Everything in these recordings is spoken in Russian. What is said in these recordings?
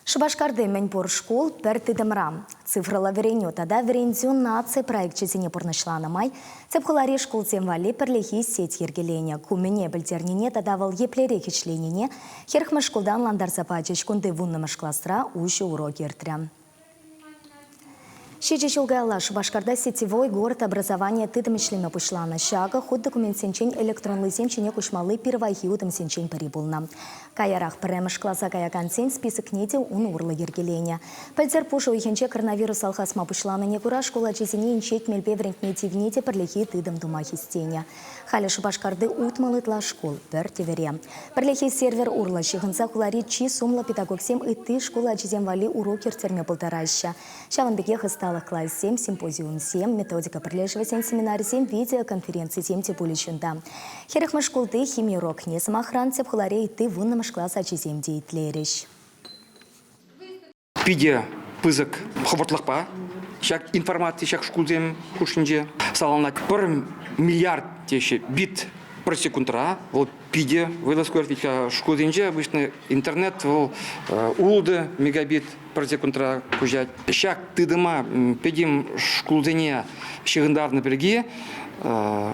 Шубашкарды Меньпур школ пертидемрам. Цифрала вереню тада верензю нации проект чизине пурнышлана май. Цепхулари школ земвали перлихи сеть ергеленя. Кумене бельтернине тадавал еплере хичленине. Херхма школдан ландарзапачич кунды вуннамаш кластра ущу уроки иртрям. Шичичулгала Шубашкарда сетевой город образования тыдамишлеме пушлана шага худ документ сенчень электронный земчине кушмалы первайхи утым сенчень парибулна. Каярах премыш класса каякан сень список неде ун урла ергеленя. Пальцер пушу ихенче коронавирус алхасма пушлана некура школа чизине инчек мельбе вренкнети внете перлихи тыдам думахи стеня. Халя Шубашкарды утмалытла школ пер тевере. Перлихи сервер урла шихынса хулари чи сумла педагогсем и ты школа чизем вали уроки ртерме полтораща. Шаванбеге хыстал класс 7, симпозиум 7, методика прилеживания семинар 7, видеоконференции 7 типулищунда. Херехма школды химия урок не самохран цепхуларе и ты вуннамаш класса чизем дейтлериш. Пиде пызык хабартлықпа, шак информация шак школдем кушинже саланат 1 миллиард теше бит per секундра, вот пиде вылазкуертика школденже обычно интернет вол улды мегабит per секундра кужать. Шак тыдыма педим школдене шигындарны берге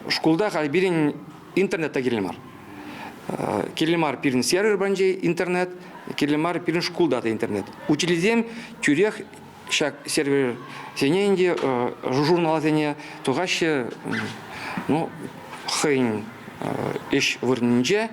школда халбирин интернетта келемар. Келемар пирин сервер банже интернет, келемар пирин школдата интернет. Училизем тюрех шак сервер сененде журналатене тугаще ну хейн иш вырнинже